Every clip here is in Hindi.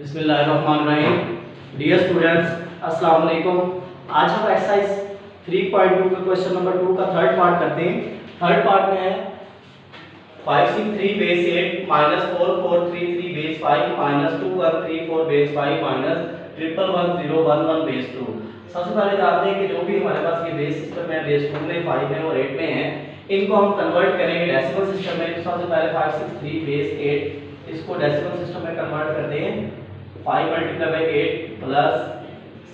बिस्मिल्लाहिर्रहमानिर्रहीम। डियर स्टूडेंट्स, अस्सलाम वालेकुम। आज हम एक्सरसाइज 3.2 के क्वेश्चन नंबर 2 का थर्ड पार्ट करते हैं। थर्ड पार्ट में है 563 बेस 8 4433 बेस 5 2134 बेस 5 1111011 बेस 2। सबसे पहले जानते हैं कि जो भी हमारे पास ये बेस सिस्टम है, बेस 2 में 5 में और 8 में है, इनको हम कन्वर्ट करेंगे डेसिमल सिस्टम में। तो सबसे पहले 563 बेस 8 इसको डेसिमल सिस्टम में कन्वर्ट करते हैं। 5 multiply by 8 plus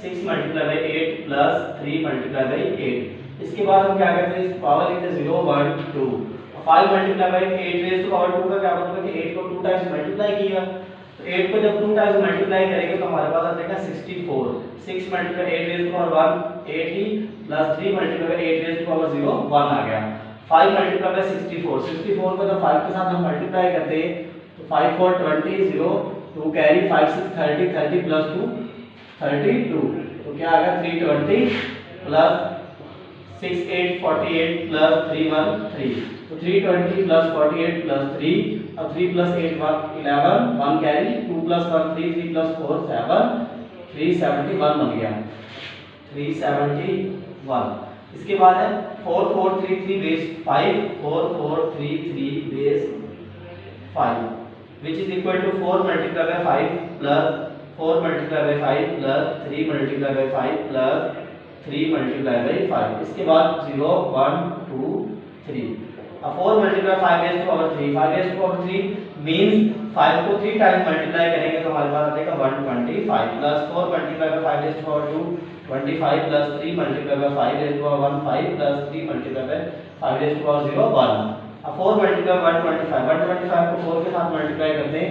6 multiply by 8 plus 3 multiply by 8। इसके बाद हम क्या करते हैं, पावर लिखते हैं 0 1 2। 5 multiply by 8 raise to power 2 का क्या मतलब है कि 8 को 2 टाइम्स मल्टीप्लाई किया, तो 8 को जब 2 टाइम्स मल्टीप्लाई करेंगे तो हमारे पास आ जाएगा 64। 6 मल्टीप्लाई 8 रेज़ टू पावर 1 8 ही plus 3 multiply by 8 raise to power 0 1 आ गया। 5 मल्टीप्लाई बाई 64 64 को जब 5 के साथ हम मल्टीप्लाई करते हैं तो 5 4 20 0 2 कैरी 5 6 30 30 प्लस 2 32। तो क्या आ गया 320 प्लस 6 8 48 प्लस 3 1 3। तो 320 प्लस 48 प्लस 3 और 3 प्लस 8 11 1 कैरी 2 प्लस 1 3 3 प्लस 4 7 371 बन गया 371। इसके बाद है 4433 base 5 4433 base 5 which is equal to 4 multiplied by 5 plus 4 multiplied by 5 plus 3 multiplied by 5 plus 3 multiplied by 5। इसके बाद 0 1 2 3। अब 4 multiplied 5 raised to power 3 5 raised to power 3 means 5 को 3 टाइम्स मल्टीप्लाई करेंगे तो हमारे पास आ जाएगा 125 plus 4 multiplied by 5 raised to power 2 25 plus 3 multiplied by 5 raised to power 1 5 plus 3 multiplied by 5 raised to power 0 1। अब 4 मल्टीप्लाई 125 को 4 के साथ मल्टीप्लाई करते हैं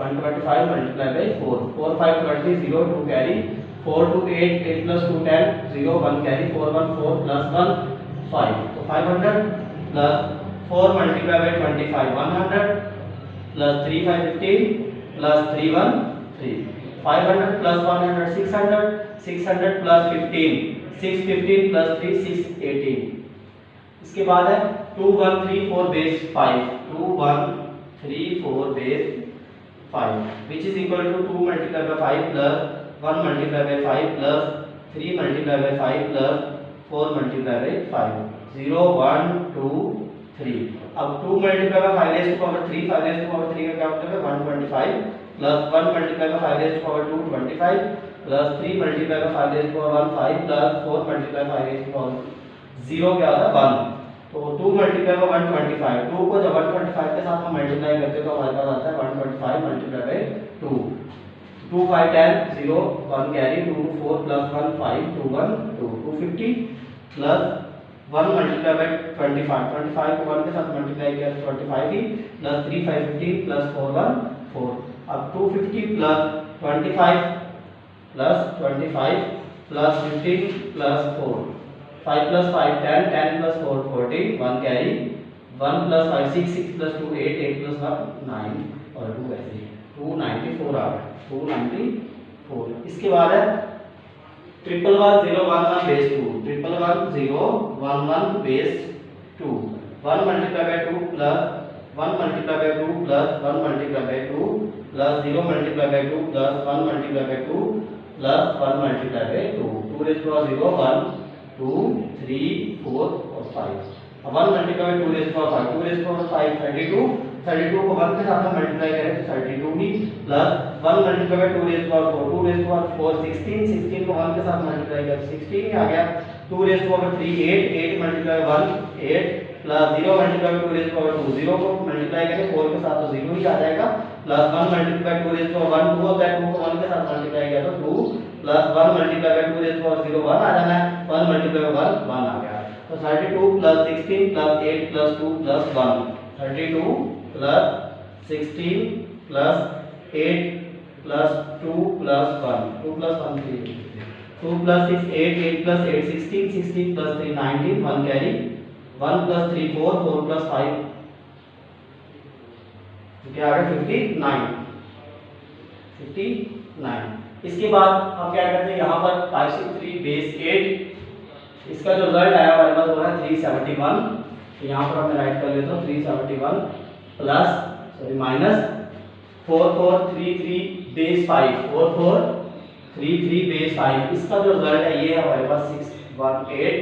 125 multiply by 4 4 5 20 0 2 carry 4 2 8 8 plus 2 10 0 1 carry 4 1 4 plus 1 5। तो 500 plus 4 multiply by 25 100 plus 3 5 15 plus 3 1 3। 500 plus 100 600 600 plus 15 6 15 plus 3 6 18। इसके बाद है 2 1 3 4 base 5 2 1 3 4 base 5 which is equal to 2 multiplied by 5 plus 1 multiplied by 5 plus 3 multiplied by 5 plus 4 multiplied by 5 0 1 2 3। अब 2 multiplied by 5 raised to power 3 5 raised to power 3 का क्या मतलब है 125 plus 1 multiplied by 5 raised to power 2 25 plus 3 multiplied by 5 raised to power 1 5 plus 4 multiplied by 5 raised to power 0 क्या होता है 1। तो 2 मल्टीप्लाई बाय 125 2 को जब 125 के साथ हम मल्टीप्लाई करते हैं तो हमारे पास आता है 125 multiply by 2 2 5 10 0 1 carry 2 4 plus 1 5 2 1 2 250 plus 1 multiply bye 25 25 को 1 के साथ मल्टीप्लाई किया तो 25 ही प्लस 3 5 15 प्लस 4 1 4। अब 250 plus 25 plus 25 plus 15 plus 4 5 plus 5 10 10 plus 4 14 1 carry 1 plus 5 6 6 plus 2 8 8 plus 1 9 और 2 ऐसे 294 आ गया 294। इसके बाद है 111 base 2 111 base 2 1 multiply by 2 plus 1 multiply by 2 plus 1 multiply by 2 plus 0 multiply by 2 plus 1 multiply by 2 plus 1 multiply by 2 2 raise to power 0 1 2 3 4 और 5। अब 1 multiply by 2 raise to power 5 2 raise to power 5 32 32 को 1 के साथ हम मल्टीप्लाई करें तो 32 ही plus 1 multiply by 2 raise to power 4 2 raise to power 4 16 16 को 1 के साथ मल्टीप्लाई करें 16 ही आ गया 2 raise to power 3 8 8 multiply 1 8 plus 0 multiply 2 raise to power 2 0 को मल्टीप्लाई करें 4 के साथ तो 0 ही आ जाएगा plus 1 multiply 2 raise to power 1 2 होता है 2 को 1 के साथ मल्टीप्लाई किया तो 2 plus 1 multiply by 2 raise to power 0 1 आ जाना है 1 मल्टीप्लाई बाय 1 आ गया। तो 32 plus 16 plus 8 plus 2 plus 1 32 plus 16 plus 8 plus 2 plus 1 2 plus 1 3 2 plus 6 8 8 plus 8 16 16 plus 3 19 1 carry 1 plus 3 4 4 plus 5 तो क्या आ गया 59। इसके बाद हम क्या करते हैं यहाँ पर 563 बेस 8 इसका जो रिजल्ट आया हमारे पास वो है 371। तो यहाँ पर मैं राइट कर लेता हूँ 371 plus sorry minus 4433 base 5 4 4 3 3 base 5, इसका जो रिजल्ट है ये है हमारे पास 618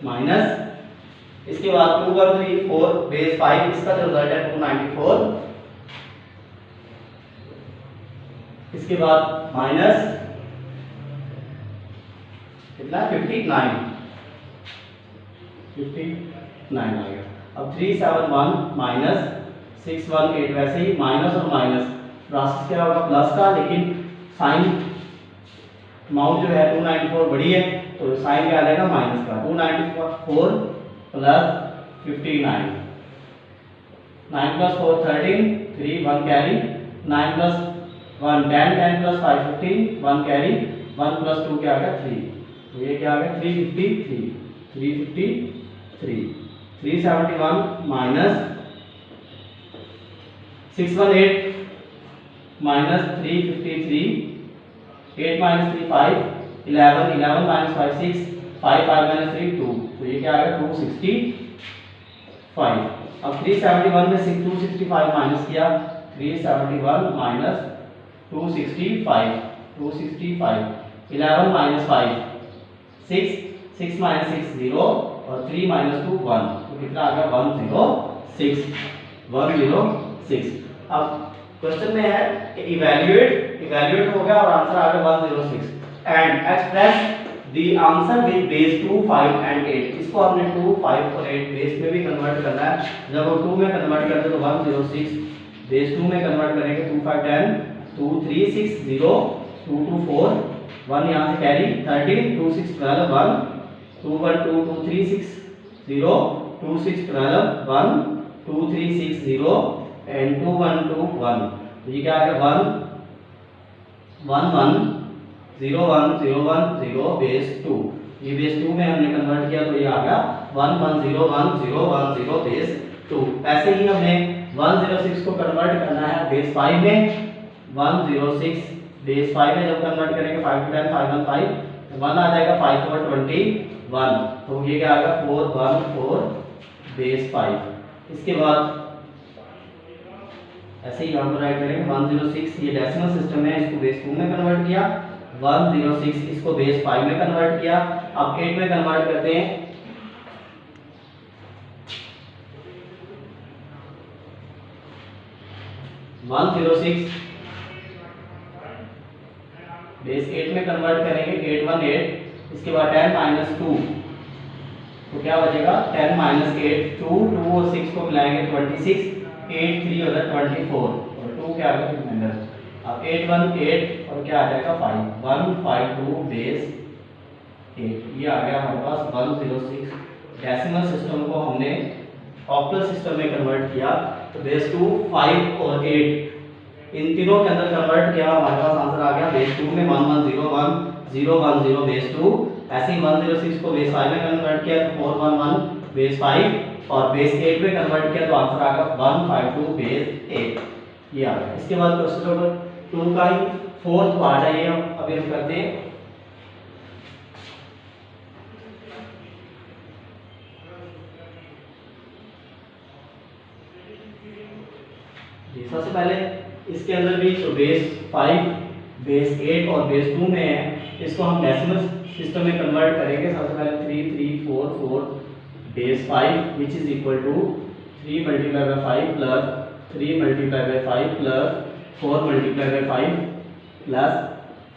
माइनस इसके बाद 2134 बेस 5, इसका जो रिजल्ट है 294, इसके बाद माइनस कितना 59 आ गया। अब 371 माइनस 618, वैसे ही माइनस और माइनस प्रोसेस क्या होगा प्लस का, लेकिन साइन अमाउंट जो है 294 बड़ी है तो साइन क्या आएगा माइनस का। 294 plus 59, 9 plus 4 13 3 1 carry, 9 plus 1 10 10 plus 5 15 1 carry, 1 plus 2 क्या आ गया 3, तो ये क्या आ गया 353 371 minus 618 minus 353, 8 minus 3 5 11 11 minus 5 6 5 5 minus 3 2, तो ये क्या आ गया 265। अब 371 में से 265 माइनस किया, 371 माइनस 265 11 माइनस 5 6 6 माइनस 6 0 और 3 माइनस 2 1, तो कितना आ गया 106। अब क्वेश्चन में है कि इवैल्यूएट हो गया और आंसर आ गया 106 and express the answer with base 2 5 and 8। इसको हमने 2 5 और 8 बेस में भी कन्वर्ट करना है। जब हम 2 में कन्वर्ट करते तो 106, बेस 2 में कन्वर्ट करेंगे 2 5 10 2 3 6 0 2 2 4 1 यहां से कैरी 13 2 6 12 1 2 1 2 2 3 6 0 2 6 12 1 2 3 6 0 एंड 2 1 2 1, तो ये क्या आ गया 1 1 1 0 1 0 1 0 बेस 2, ये बेस 2 में हमने कन्वर्ट किया तो ये आ गया 1 1 0 1 0 1 0 बेस 2। ऐसे ही हमने 106 को कन्वर्ट करना है बेस 5 में, 106 बेस 5 में जब कन्वर्ट करेंगे 5 to 10 5 1 5 1 आ जाएगा 5 4 21, तो ये क्या आ गया 4 1 4 बेस 5। इसके बाद ऐसे ही यहाँ पर राइट करेंगे 106, ये डेसिमल सिस्टम है, इसको बेस 2 में कन्वर्ट किया, 106 इसको बेस 5 में कन्वर्ट किया। अब 8 में कन्वर्ट करते हैं, बेस 8 में कन्वर्ट करेंगे 8 1 8, इसके बाद 10 माइनस 2, तो क्या बचेगा 10 माइनस 8 2 2 और 6 को मिलाएंगे 26 8 3 हो जाएगा 24 और 2 क्या आ गया रिमाइंडर। अब 8 1 8 और क्या आ जाएगा 5 1 5 2 बेस 8, ये आ गया हमारे पास 106। डेसिमल सिस्टम को हमने ऑक्टल सिस्टम में कन्वर्ट किया, तो बेस 2 5 और 8 इन तीनों के अंदर कन्वर्ट किया, हमारे पास आंसर आ गया बेस 2 में 1 1 0 1 0 1 0 बेस 2। ऐसे ही 106 को बेस 5 में कन्वर्ट किया तो 4 1 1 बेस 5 और बेस 8 में कन्वर्ट किया तो आंसर आ गया 152 बेस 8, ये आ गया। इसके बाद क्वेश्चन नंबर 2 का ही फोर्थ पार्ट है, ये हम अभी हम करते हैं। सबसे पहले इसके अंदर भी तो बेस 5 बेस 8 और बेस 2 में है, इसको हम डेसिमल सिस्टम में कन्वर्ट करेंगे। सबसे पहले 3 3 4 4 base 5 which is equal to 3 multiply by 5 plus 3 multiply by 5 plus 4 multiply by 5 plus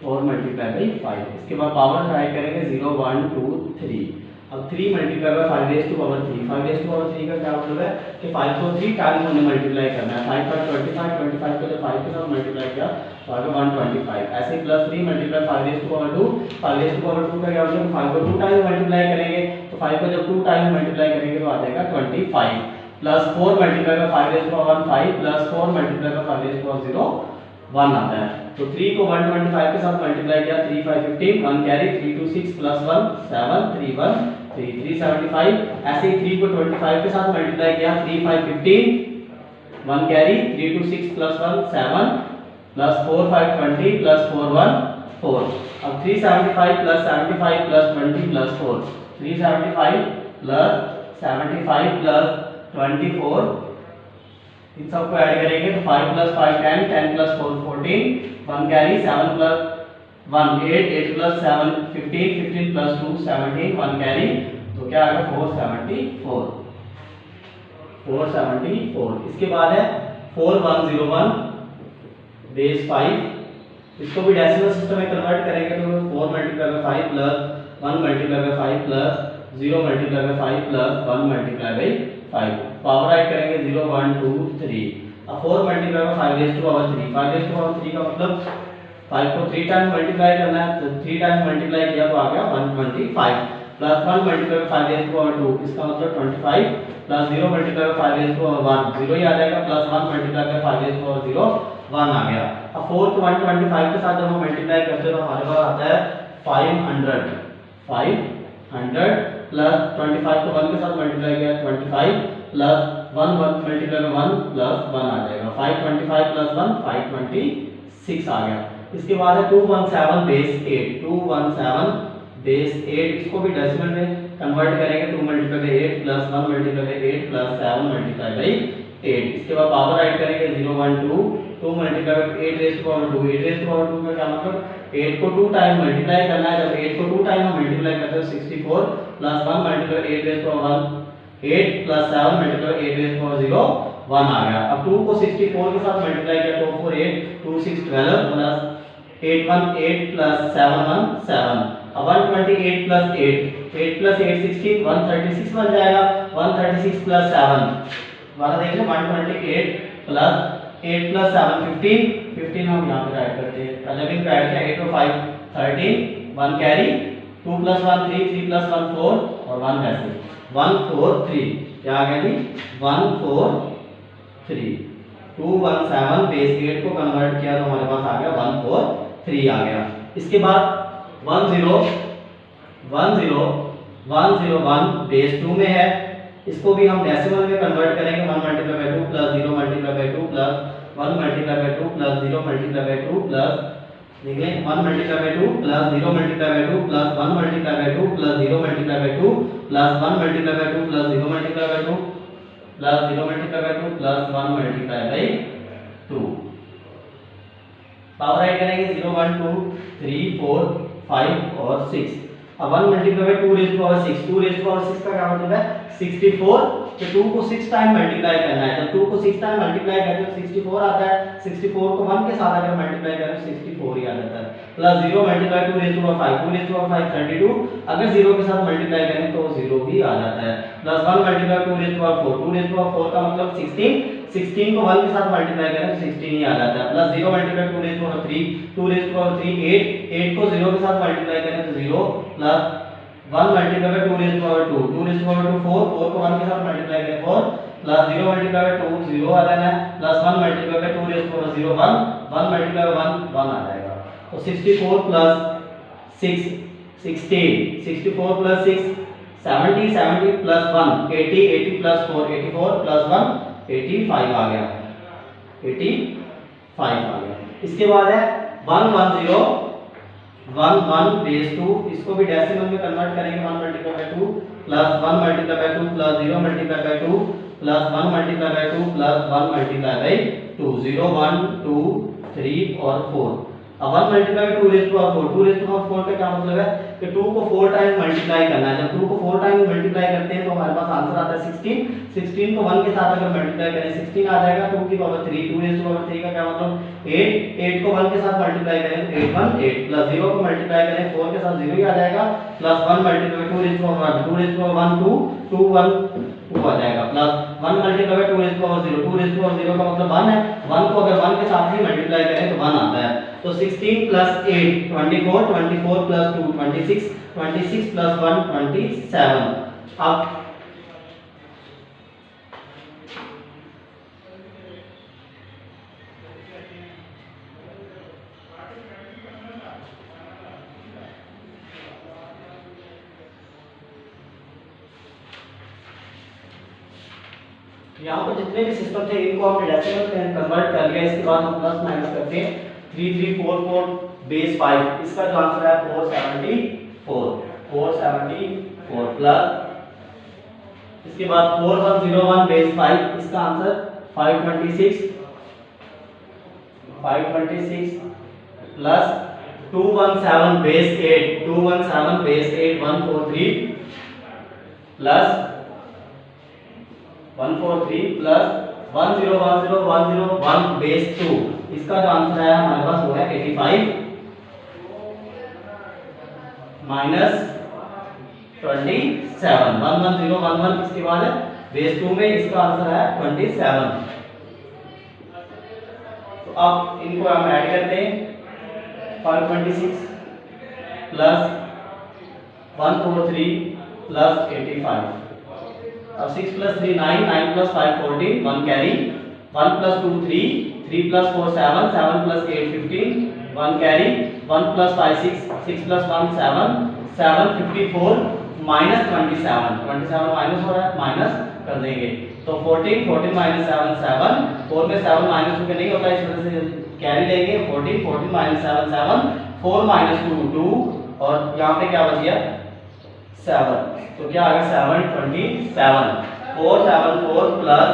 4 multiply by 5। इसके बाद पावर राइट करेंगे 0 1 2 3। अब 3 multiply by 5 raise to power 3, 5 raise to power 3 का क्या मतलब है कि 5 को 3 टाइम हमने मल्टीप्लाई करना है। 5 5 25 25 को जब 5 के साथ मल्टीप्लाई किया तो आ गया 125। ऐसे plus 3 multiply 5 raise to power 2, 5 raise to power 2 का क्या मतलब 5 को 2 टाइम मल्टीप्लाई करेंगे तो 5 को जब 2 टाइम मल्टीप्लाई करेंगे तो आ जाएगा 25 plus 4 multiply by 5 raise to power 5 plus 4 multiply by 5 raise to power 0 1 आता है। तो 3 को 125 के साथ मल्टीप्लाई किया 3 5 15 1 कैरी 3 2 6 प्लस 1 7 3 1 3 375। ऐसे ही 3 को 25 के साथ मल्टीप्लाई किया 3 5 15 1 कैरी 3 2 6 प्लस 1 7 प्लस 4 5 20 प्लस 4 1 4। अब 375 plus 75 plus 20 plus 4, 375 plus 75 plus 24 इन सबको ऐड करेंगे तो 5 + 5 10, 10 + 4 14, 1 कैरी, 7 + 1 8, 8 + 7 15, 15 + 2 17, 1 कैरी, तो क्या आएगा 474, 474। इसके बाद है 4101 बेस 5, इसको भी डेसिमल सिस्टम में कन्वर्ट करेंगे तो 4 × 5 + 1 × 5 + 0 × 5 + 1 × 5, पावर राइट करेंगे 0 1 2 3। अब 4 × 5 5 का मतलब 5 को 3 टाइम मल्टीप्लाई करना है, तो 3 टाइम मल्टीप्लाई किया तो आ गया 125 प्लस 1 × 5 2, इसका मतलब 25 प्लस 0 × 5 0 ही आ जाएगा, प्लस 1 × 5 0 1 आ गया। अब 4 को 125 के साथ जब हम मल्टीप्लाई करते हैं तो हमारे पास आता है 500 प्लस 25 को 1 के साथ मल्टीप्लाई किया 25 प्लस 1 मल्टीप्लाई में 1 प्लस 1 आ जाएगा, 525 प्लस 1 526 आ गया। इसके बाद है 217 बेस 8, 217 बेस 8, इसको भी डेसिमल में कन्वर्ट करेंगे 2 × 8 प्लस 1 × 8 प्लस 7 × 8। इसके बाद पावर राइट करेंगे 0 1 2, 2 × 8 2, 8 का क्या मतलब 8 को 2 टाइम मल्टीप्लाई करना है, जब 8 को 2 टाइम हम मल्टीप्लाई करते हैं 64 प्लस 1 × 8 8 प्लस 7 × 8 0 1 आ गया। अब 2 को 64 के साथ मल्टीप्लाई किया तो 4 8 2 6 12 प्लस 8 1 8 प्लस 7 1 7। अब 128 प्लस 8 प्लस 8 16, 136 बन जाएगा, 136 प्लस 7 वाला देख लें, 128 प्लस 8 प्लस 7 15 हम यहाँ पे ऐड करते हैं, पहले भी ऐड किया 8 और 5 13, 1 कैरी, 2 + 1 3, 3 + 1 4 और 1 वैसे 143, क्या आ गया जी 143। 217 बेस 8 को कन्वर्ट किया तो हमारे पास आ गया 143 आ गया। इसके बाद 101 बेस 2 में है, इसको भी हम डेसिमल में कन्वर्ट करेंगे 1 × 2 प्लस 0 × 2 प्लस 1 × 2 प्लस 0 × 2 प्लस देखिए 1 × 2 plus 0 × 2 plus 1 × 2 plus 0 × 2 plus 1 × 2 plus 0 × 2 plus 0 × 2 plus 1 × 2। Power right करेंगे 0 1 2 3 4 5 और 6। अब 1 × 2 2 6 का क्या मतलब है 64, तो 2 को 6 टाइम मल्टीप्लाई करना है, जब 2 को 6 टाइम मल्टीप्लाई करते हैं 64 आता है, 64 को 1 के साथ अगर मल्टीप्लाई करें तो 64 ही आ जाता है, प्लस 0 × 2 5 32, अगर 0 के साथ मल्टीप्लाई करें तो 0 ही आ जाता है, प्लस 1 × 2 4 का मतलब 16 को 1 के साथ मल्टीप्लाई करें तो 16 ही आ जाता है, प्लस 0 × 2 3 8 को 0 के साथ मल्टीप्लाई करें तो 0, प्लस 1 × 2 4 को 1 के साथ मल्टीप्लाई करें 4, प्लस 0 × 2 0 आ जाना है, प्लस 1 × 2 0 1 1 × 1 आ जाएगा, तो 64 plus 6 16, 64 plus 6 70, 70 plus 1 80, 80 plus 4 84 plus 1 85 आ गया, 85 आ गया। इसके बाद है 110 बेस 2, इसको भी डेसिमल में कन्वर्ट करेंगे 1 × 2 प्लस 1 × 2 प्लस 0 × 2 प्लस 1 × 2 प्लस 1 × 2 0 1 2 3 और 4। अब 1 × 2 4 का क्या मतलब है कि 2 को 4 टाइम मल्टीप्लाई करना है, जब 2 को 4 टाइम मल्टीप्लाई करते हैं तो हमारे पास आंसर आता है 16 को 1 के साथ अगर मल्टीप्लाई करें 16 आ जाएगा, 2 की पावर 3 2 का क्या मतलब 8 को 1 के साथ मल्टीप्लाई करें तो 8 1 8 प्लस 0 को मल्टीप्लाई करें 4 के साथ 0 ही आ जाएगा, प्लस 1 × 2 1 2 1 2 आ जाएगा, प्लस 1 × 2 0 का मतलब 1 है, 1 को अगर 1 के साथ ही मल्टीप्लाई करें तो 1 आता है, तो 16 प्लस 8 24 प्लस 2 26 प्लस 1 27। अब यहाँ पर जितने भी सिस्टम थे इनको हमने डेसिमल में कन्वर्ट कर लिया, इसके बाद हम प्लस माइनस करते हैं 3 3 4 4 बेस 5, इसका जो आंसर है 474 प्लस, इसके बाद 4101 बेस 5, इसका answer 526 plus 217 base 8 143 plus 143 plus 1010101 base 2। इसका जो आंसर है हमारे पास वो है 85 माइनस 27 11011 इसके बाद है बेस 2 में, इसका आंसर है 27। तो अब इनको हम ऐड करते हैं 526 प्लस 143 प्लस 85। अब 6 plus 3 9 9 plus 5 14 1 carry 1 plus 2 3 3 plus 4 7 7 plus 8 15 1 carry 1 plus 5 6 6 plus 1 7 7 54 minus 27 minus हो रहा है, माइनस कर देंगे तो 14 माइनस 7 7 4 में 7 माइनस 2 नहीं होता, इस वजह से कैरी लेंगे 14 माइनस 7 7 4 माइनस 2 2 और यहाँ पे क्या बच गया 7, तो क्या आ गया 727 474 प्लस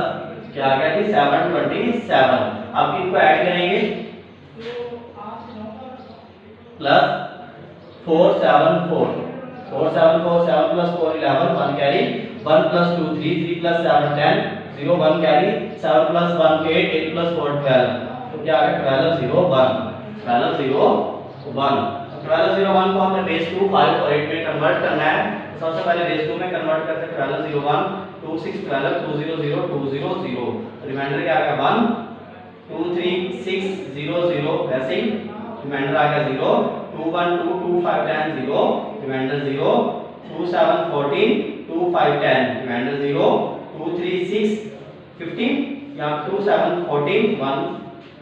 क्या आ गया कि 727। अब इनको ऐड करेंगे plus 474 7 plus 4 11 1 carry 1 plus 2 3 3 plus 7 10 0 1 carry 7 plus 1 8 8 plus 4 12, तो क्या आ गया 1201 1201 को हमने बेस 2 5 और 8 में कन्वर्ट करना है। सबसे पहले बेस 2 में कन्वर्ट करते हैं 1201 2 6 12 200 200, रिमाइंडर क्या आ गया 1 2 3 6 0 0, वैसे ही रिमाइंडर आ गया 0 2 1 2 2 5 10 0, रिमाइंडर 0 2 7 14 2 5 10, रिमाइंडर 0 2 3 6 15 यहाँ 2 7 14 1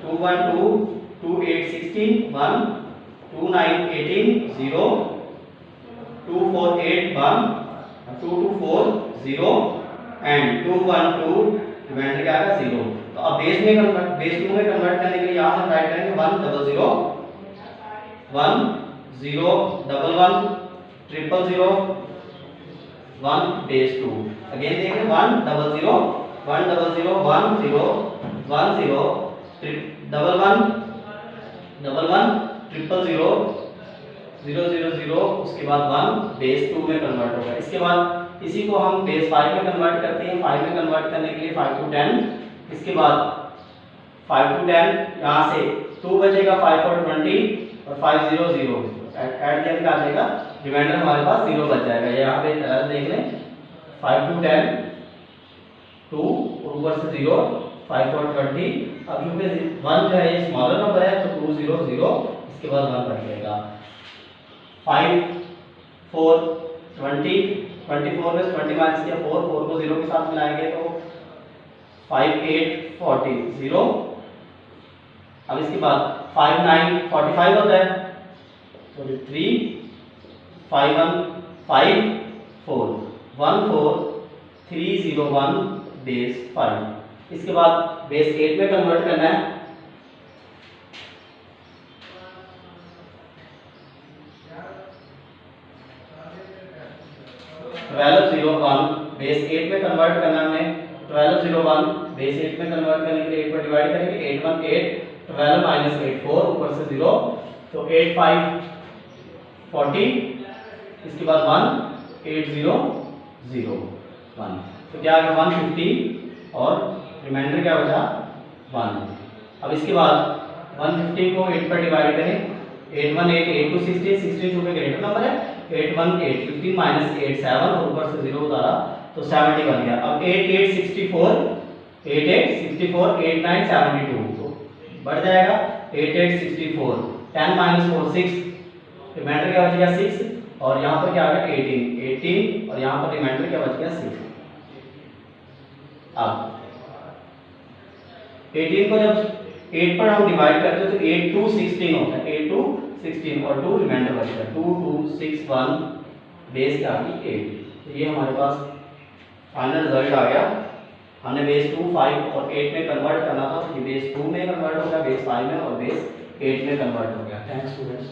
2 1 2 2 8 16 1 2 9 18 0 2 4 8 1 2 2 4 0 एंड 2 1 2, रिमाइंडर क्या आएगा 0। तो अब बेस 2 में कन्वर्ट करने के लिए यहाँ से राइट करेंगे 1 0 0 1 0 1 1 0 0 1 बेस 2। अगेन देखें 1 0 0 1 0 0 1 0 1 0 1 1 0 0 0 0, उसके बाद 1 बेस 2 में कन्वर्ट होगा। इसके बाद इसी को हम बेस 5 में कन्वर्ट करते हैं। 5 में कन्वर्ट करने के लिए 5 to 10, इसके बाद 5 to 10 यहाँ से 2 बचेगा 5 और 20 और 5 0 0 ऐड करके आ जाएगा, रिमाइंडर हमारे पास 0 बच जाएगा। ये यहाँ पे देख लें 5 to 10 2 और ऊपर से 0 5 और 20। अब क्योंकि 1 जो है ये स्मॉलर नंबर है तो 2 0 0, इसके बाद 1 बच जाएगा 5 4 20 24 में 20 माइनस किया 4 को 0 के साथ मिलाएंगे तो 5 8 40 0। अब इसके बाद 5 9 45 होता है, 3 5 1 5 4 1 4 3 0 1 बेस 5। इसके बाद बेस 8 में कन्वर्ट करना है। बेस 8 में कन्वर्ट करना है हमें 1201 बेस 8 में कन्वर्ट करने के लिए 8 पर डिवाइड करेंगे 8 1 8 12 माइनस 8 4 ऊपर से 0 तो 8 5 40, इसके बाद 1 8 0 0 1, तो क्या आ गया 150 और रिमाइंडर क्या बचा 1। अब इसके बाद 150 को 8 पर डिवाइड करें 8 1 8 8 2 16 16 2 में ग्रेटर नंबर है 8 1 8 15 माइनस 8 7 और ऊपर से 0 उतारा तो 70 बन गया। अब 8 8 64 8 8 64 8 9 72 तो बढ़ जाएगा 8 8 64 10 माइनस 4 6, रिमाइंडर क्या बच गया 6 और यहाँ पर क्या आ गया 18 18 और यहाँ पर रिमाइंडर क्या बच गया 6। अब 18 को जब 8 पर हम डिवाइड करते हैं तो 8 2 16 होता है 8 2 16 और 2 रिमाइंडर बचता है 2 2 6 1 बेस क्या आ गई 8। तो ये हमारे पास फाइनल रिजल्ट आ गया। हमने बेस 2 5 और 8 में कन्वर्ट करना था, ये बेस 2 में कन्वर्ट हो गया, बेस 5 में और बेस 8 में कन्वर्ट हो गया। Thanks students.